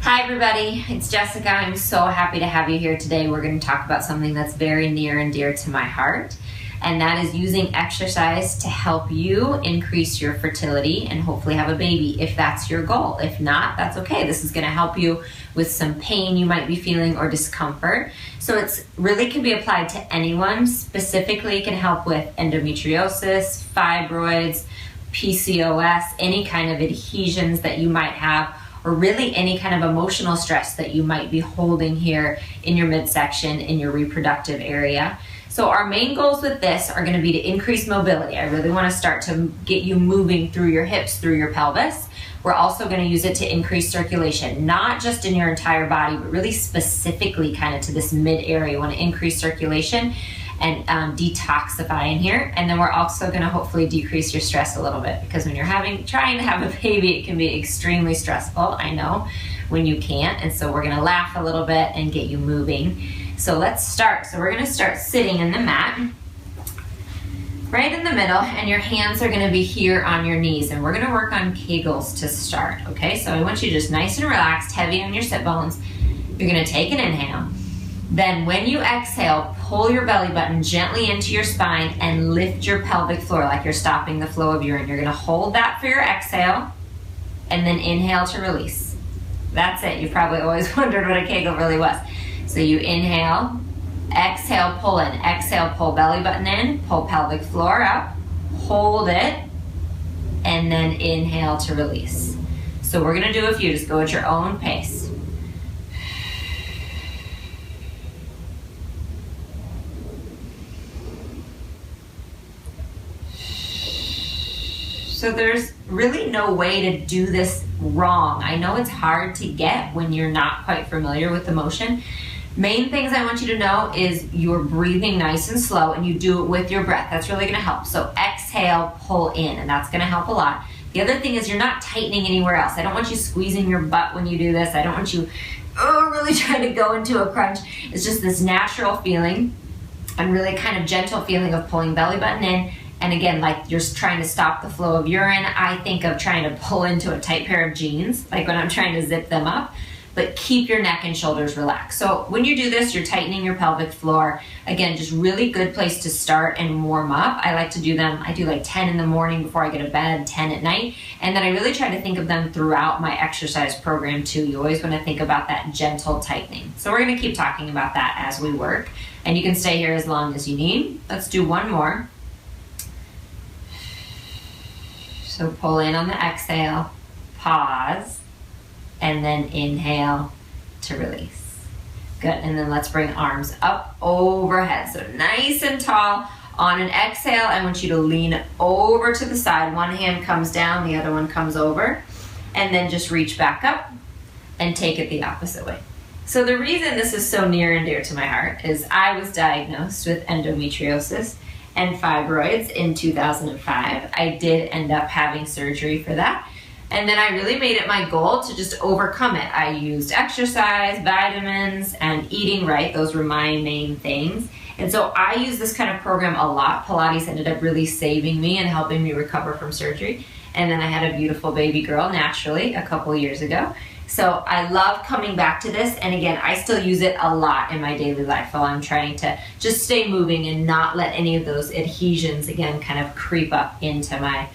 Hi everybody, it's Jessica. I'm so happy to have you here today. We're going to talk about something that's very near and dear to my heart, and that is using exercise to help you increase your fertility and hopefully have a baby if that's your goal. If not, that's okay. This is going to help you with some pain you might be feeling or discomfort. So it's really can be applied to anyone. Specifically, it can help with endometriosis, fibroids, PCOS, any kind of adhesions that you might have, or really any kind of emotional stress that you might be holding here in your midsection, in your reproductive area. So our main goals with this are going to be to increase mobility. I really want to start to get you moving through your hips, through your pelvis. We're also going to use it to increase circulation, not just in your entire body, but really specifically kind of to this mid area. You want to increase circulation and detoxify in here. And then we're also going to hopefully decrease your stress a little bit, because when you're trying to have a baby, it can be extremely stressful. I know, when you can't. And so we're going to laugh a little bit and get you moving. So let's start. So we're going to start sitting in the mat right in the middle, and your hands are going to be here on your knees, and we're going to work on kegels to start. Okay, so I want you just nice and relaxed, heavy on your sit bones. You're going to take an inhale. Then when you exhale, pull your belly button gently into your spine and lift your pelvic floor like you're stopping the flow of urine. You're going to hold that for your exhale and then inhale to release. That's it. You've probably always wondered what a kegel really was. So you inhale, exhale, pull in, exhale, pull belly button in, pull pelvic floor up, hold it, and then inhale to release. So we're going to do a few. Just go at your own pace. So there's really no way to do this wrong. I know it's hard to get when you're not quite familiar with the motion. Main things I want you to know is you're breathing nice and slow, and you do it with your breath. That's really going to help. So exhale, pull in, and that's going to help a lot. The other thing is you're not tightening anywhere else. I don't want you squeezing your butt when you do this. I don't want you really trying to go into a crunch. It's just this natural feeling and really kind of gentle feeling of pulling belly button in. And again, like you're trying to stop the flow of urine. I think of trying to pull into a tight pair of jeans, like when I'm trying to zip them up, but keep your neck and shoulders relaxed. So when you do this, you're tightening your pelvic floor. Again, just really good place to start and warm up. I like to do them, I do like 10 in the morning before I go to bed, 10 at night. And then I really try to think of them throughout my exercise program too. You always want to think about that gentle tightening. So we're going to keep talking about that as we work. And you can stay here as long as you need. Let's do one more. So pull in on the exhale, pause, and then inhale to release. Good, and then let's bring arms up overhead. So nice and tall. On an exhale, I want you to lean over to the side. One hand comes down, the other one comes over. And then just reach back up and take it the opposite way. So the reason this is so near and dear to my heart is I was diagnosed with endometriosis and fibroids in 2005. I did end up having surgery for that. And then I really made it my goal to just overcome it. I used exercise, vitamins, and eating right. Those were my main things. And so I used this kind of program a lot. Pilates ended up really saving me and helping me recover from surgery. And then I had a beautiful baby girl naturally a couple years ago. So I love coming back to this, and again, I still use it a lot in my daily life while I'm trying to just stay moving and not let any of those adhesions, again, kind of creep up into my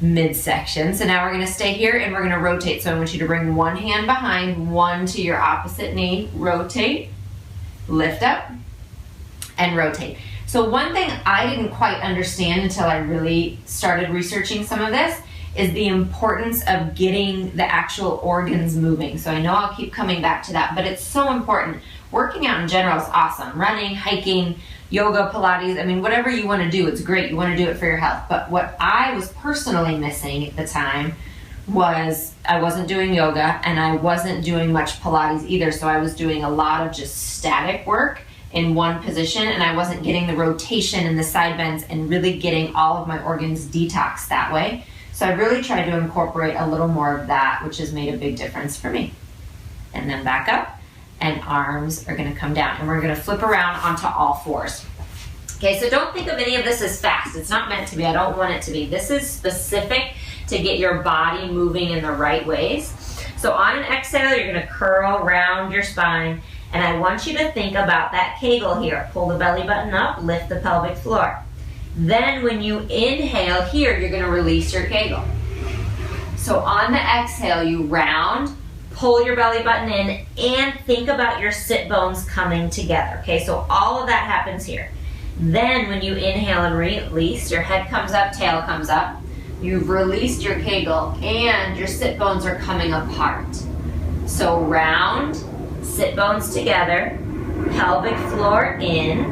midsection. So now we're going to stay here and we're going to rotate. So I want you to bring one hand behind, one to your opposite knee, rotate, lift up, and rotate. So one thing I didn't quite understand until I really started researching some of this is the importance of getting the actual organs moving. So I know I'll keep coming back to that, but it's so important. Working out in general is awesome. Running, hiking, yoga, Pilates, I mean, whatever you want to do, it's great. You want to do it for your health. But what I was personally missing at the time was I wasn't doing yoga and I wasn't doing much Pilates either. So I was doing a lot of just static work in one position, and I wasn't getting the rotation and the side bends and really getting all of my organs detoxed that way. So I really tried to incorporate a little more of that, which has made a big difference for me. And then back up, and arms are going to come down, and we're going to flip around onto all fours. Okay, so don't think of any of this as fast. It's not meant to be. I don't want it to be. This is specific to get your body moving in the right ways. So on an exhale, you're gonna curl round your spine, and I want you to think about that kegel here. Pull the belly button up, lift the pelvic floor. Then when you inhale here, you're gonna release your kegel. So on the exhale, you round, pull your belly button in, and think about your sit bones coming together. Okay, so all of that happens here. Then when you inhale and release, your head comes up, tail comes up. You've released your kegel and your sit bones are coming apart. So round, sit bones together, pelvic floor in,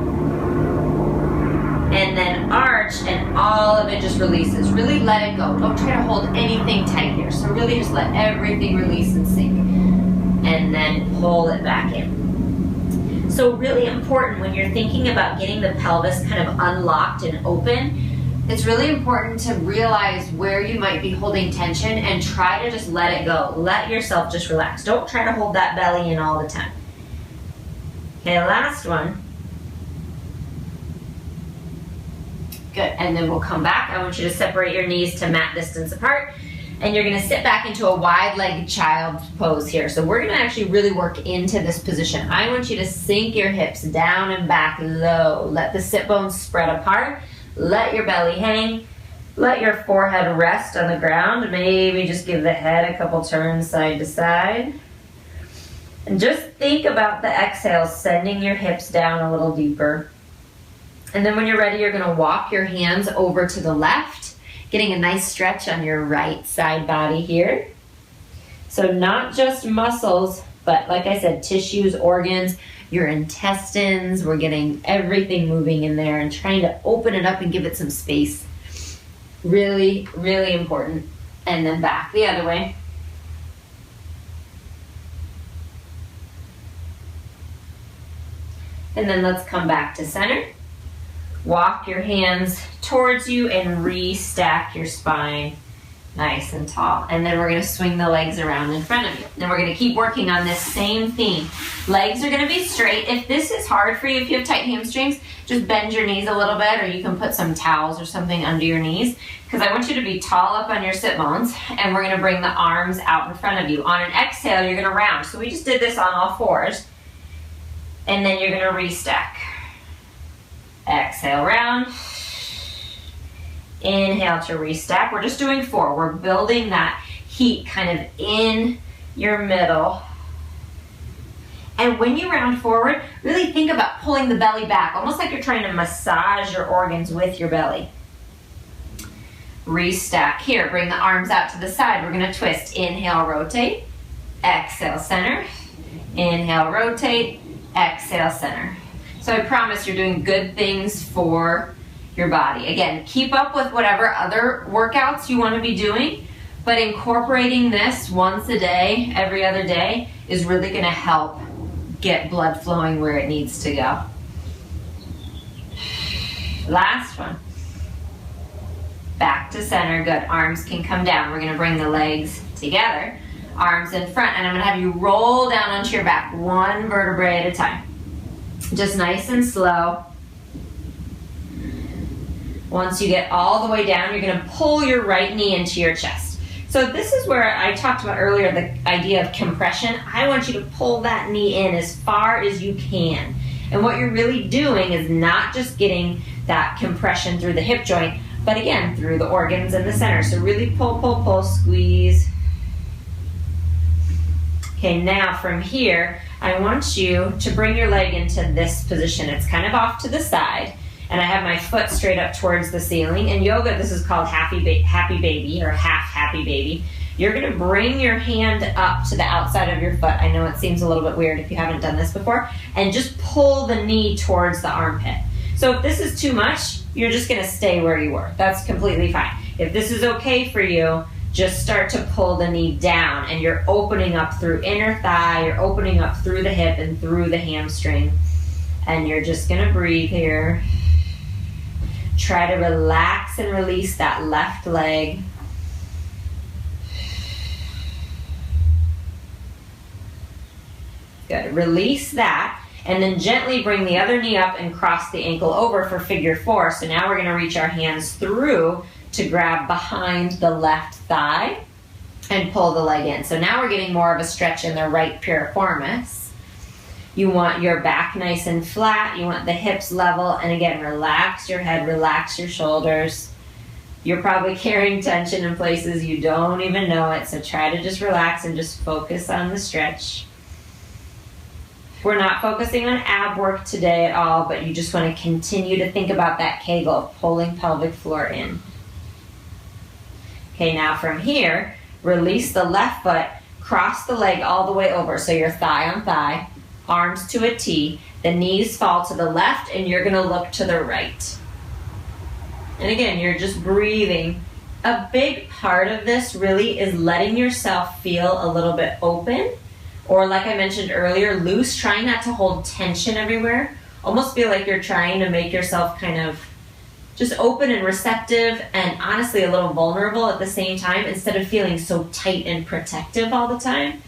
and then arch, and all of it just releases. Really let it go. Don't try to hold anything tight here. So really just let everything release and sink. And then pull it back in. So really important when you're thinking about getting the pelvis kind of unlocked and open, it's really important to realize where you might be holding tension and try to just let it go. Let yourself just relax. Don't try to hold that belly in all the time. Okay, last one. Good, and then we'll come back. I want you to separate your knees to mat distance apart. And you're gonna sit back into a wide-legged child pose here. So we're gonna actually really work into this position. I want you to sink your hips down and back low. Let the sit bones spread apart. Let your belly hang. Let your forehead rest on the ground. Maybe just give the head a couple turns side to side. And just think about the exhale, sending your hips down a little deeper. And then when you're ready, you're gonna walk your hands over to the left, getting a nice stretch on your right side body here. So not just muscles, but like I said, tissues, organs, your intestines. We're getting everything moving in there and trying to open it up and give it some space. Really, really important. And then back the other way. And then let's come back to center. Walk your hands towards you and restack your spine nice and tall. And then we're gonna swing the legs around in front of you. And we're gonna keep working on this same theme. Legs are gonna be straight. If this is hard for you, if you have tight hamstrings, just bend your knees a little bit, or you can put some towels or something under your knees, because I want you to be tall up on your sit bones, and we're gonna bring the arms out in front of you. On an exhale, you're gonna round. So we just did this on all fours. And then you're gonna restack. Exhale, round. Inhale to restack. We're just doing 4. We're building that heat kind of in your middle. And when you round forward, really think about pulling the belly back, almost like you're trying to massage your organs with your belly. Restack here. Bring the arms out to the side. We're going to twist. Inhale, rotate. Exhale, center. Inhale, rotate. Exhale, center. So I promise you're doing good things for your body. Again, keep up with whatever other workouts you want to be doing, but incorporating this once a day, every other day, is really going to help get blood flowing where it needs to go. Last one. Back to center. Good. Arms can come down. We're going to bring the legs together. Arms in front, and I'm going to have you roll down onto your back, one vertebrae at a time. Just nice and slow. Once you get all the way down, you're going to pull your right knee into your chest. So this is where I talked about earlier, the idea of compression. I want you to pull that knee in as far as you can. And what you're really doing is not just getting that compression through the hip joint, but again, through the organs in the center. So really pull, pull, pull, squeeze. Okay, now from here, I want you to bring your leg into this position. It's kind of off to the side, and I have my foot straight up towards the ceiling. In yoga, this is called happy baby or half happy baby. You're gonna bring your hand up to the outside of your foot. I know it seems a little bit weird if you haven't done this before, and just pull the knee towards the armpit. So if this is too much, you're just gonna stay where you were. That's completely fine. If this is okay for you, just start to pull the knee down, and you're opening up through inner thigh, you're opening up through the hip and through the hamstring. And you're just gonna breathe here. Try to relax and release that left leg. Good, release that, and then gently bring the other knee up and cross the ankle over for figure 4. So now we're gonna reach our hands through to grab behind the left thigh. and pull the leg in. So now we're getting more of a stretch in the right piriformis. You want your back nice and flat. You want the hips level. And again, relax your head, relax your shoulders. You're probably carrying tension in places you don't even know it. So try to just relax and just focus on the stretch. We're not focusing on ab work today at all, but you just want to continue to think about that kegel, pulling pelvic floor in. Okay, now from here, release the left foot, cross the leg all the way over. So you're thigh on thigh, arms to a T, the knees fall to the left, and you're gonna look to the right. And again, you're just breathing. A big part of this really is letting yourself feel a little bit open, or like I mentioned earlier, loose, trying not to hold tension everywhere. Almost feel like you're trying to make yourself kind of just open and receptive and honestly a little vulnerable at the same time, instead of feeling so tight and protective all the time.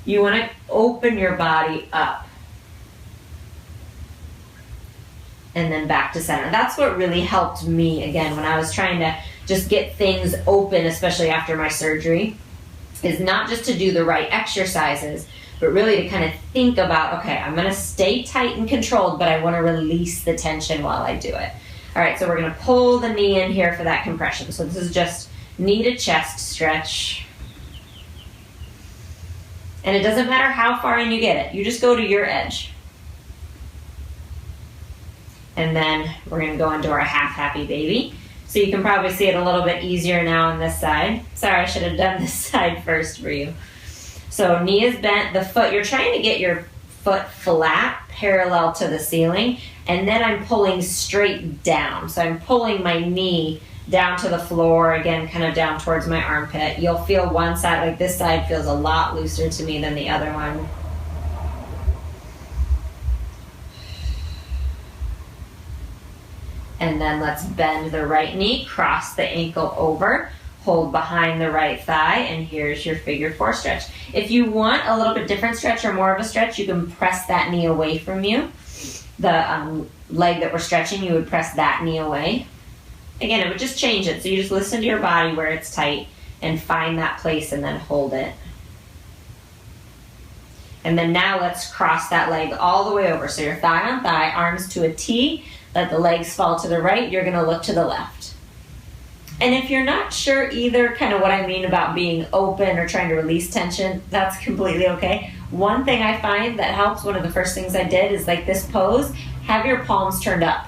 You want to open your body up. And then back to center. That's what really helped me, again, when I was trying to just get things open, especially after my surgery, is not just to do the right exercises, but really to kind of think about, okay, I'm going to stay tight and controlled, but I want to release the tension while I do it. All right, so we're going to pull the knee in here for that compression. So this is just knee to chest stretch. And it doesn't matter how far in you get it. You just go to your edge. And then we're going to go into our half happy baby. So you can probably see it a little bit easier now on this side. Sorry, I should have done this side first for you. So knee is bent, the foot, you're trying to get your foot flat, parallel to the ceiling, and then I'm pulling straight down. So I'm pulling my knee down to the floor, again, kind of down towards my armpit. You'll feel one side, like this side feels a lot looser to me than the other one. And then let's bend the right knee, cross the ankle over, hold behind the right thigh, and here's your figure four stretch. If you want a little bit different stretch or more of a stretch, you can press that knee away from you. The leg that we're stretching, you would press that knee away. Again, it would just change it. So you just listen to your body where it's tight and find that place and then hold it. And then now let's cross that leg all the way over. So you're thigh on thigh, arms to a T, let the legs fall to the right, you're gonna look to the left. And if you're not sure either kind of what I mean about being open or trying to release tension, that's completely okay. One thing I find that helps, one of the first things I did is like this pose, have your palms turned up.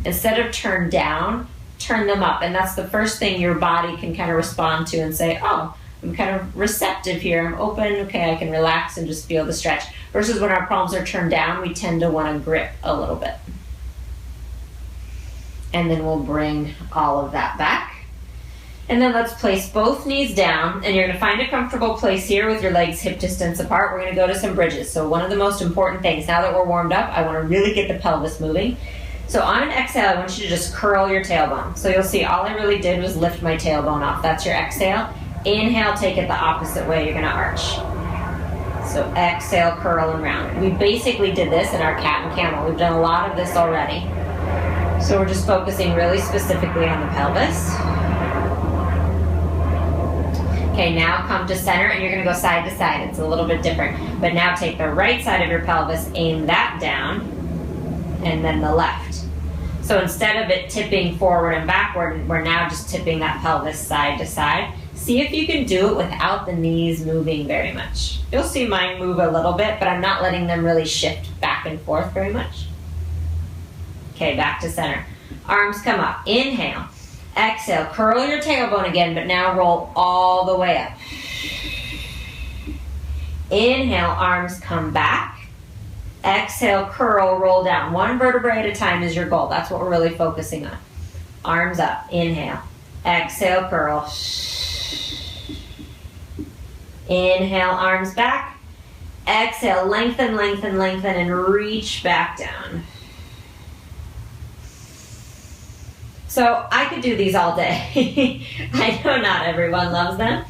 Instead of turned down, turn them up. And that's the first thing your body can kind of respond to and say, oh, I'm kind of receptive here, I'm open, okay, I can relax and just feel the stretch. Versus when our palms are turned down, we tend to want to grip a little bit. And then we'll bring all of that back. And then let's place both knees down, and you're going to find a comfortable place here with your legs hip distance apart. We're going to go to some bridges. So one of the most important things, now that we're warmed up, I want to really get the pelvis moving. So on an exhale, I want you to just curl your tailbone. So you'll see all I really did was lift my tailbone off. That's your exhale. Inhale, take it the opposite way. You're going to arch. So exhale, curl and round. We basically did this in our cat and camel. We've done a lot of this already. So we're just focusing really specifically on the pelvis. Okay, now come to center, and you're going to go side to side. It's a little bit different. But now take the right side of your pelvis, aim that down, and then the left. So instead of it tipping forward and backward, we're now just tipping that pelvis side to side. See if you can do it without the knees moving very much. You'll see mine move a little bit, but I'm not letting them really shift back and forth very much. Okay, back to center. Arms come up. Inhale. Exhale. Curl your tailbone again, but now roll all the way up. Inhale, arms come back. Exhale, curl, roll down. One vertebrae at a time is your goal. That's what we're really focusing on. Arms up. Inhale. Exhale, curl. Inhale, arms back. Exhale, lengthen, lengthen, lengthen, and reach back down. So I could do these all day. I know not everyone loves them.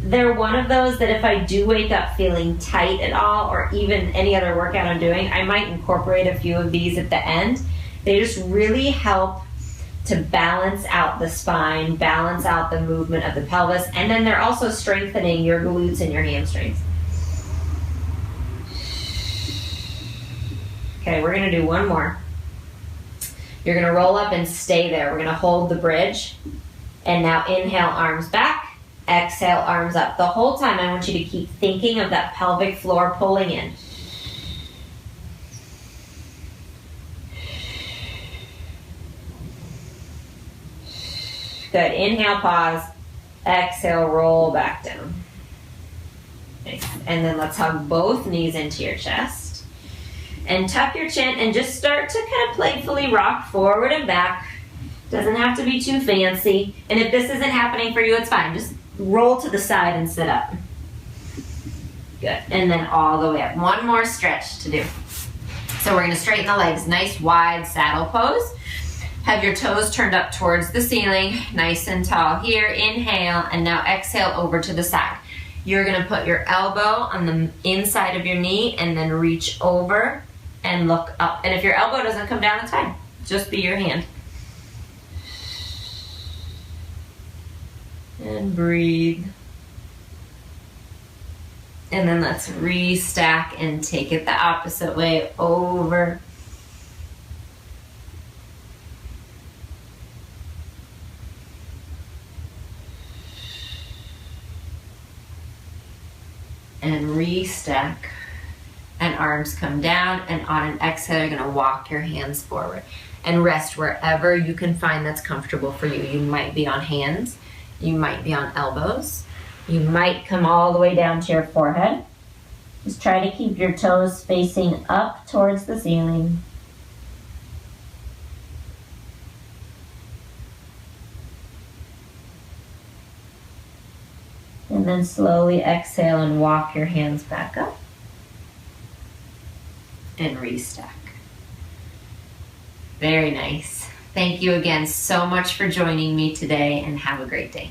They're one of those that if I do wake up feeling tight at all, or even any other workout I'm doing, I might incorporate a few of these at the end. They just really help to balance out the spine, balance out the movement of the pelvis, and then they're also strengthening your glutes and your hamstrings. Okay, we're gonna do one more. You're gonna roll up and stay there. We're gonna hold the bridge. And now inhale, arms back. Exhale, arms up. The whole time I want you to keep thinking of that pelvic floor pulling in. Good. Inhale, pause. Exhale, roll back down. Nice. And then let's hug both knees into your chest. And tuck your chin and just start to kind of playfully rock forward and back. Doesn't have to be too fancy. And if this isn't happening for you, it's fine. Just roll to the side and sit up. Good. And then all the way up. One more stretch to do. So we're going to straighten the legs. Nice wide saddle pose. Have your toes turned up towards the ceiling, nice and tall here. Inhale, and now exhale over to the side. You're gonna put your elbow on the inside of your knee and then reach over and look up. And if your elbow doesn't come down, it's fine. Just be your hand. And breathe. And then let's restack and take it the opposite way over. And restack, and arms come down, and on an exhale you're going to walk your hands forward and rest wherever you can find that's comfortable for you. You might be on hands, you might be on elbows, you might come all the way down to your forehead. Just try to keep your toes facing up towards the ceiling. And then slowly exhale and walk your hands back up. And restack. Very nice. Thank you again so much for joining me today, and have a great day.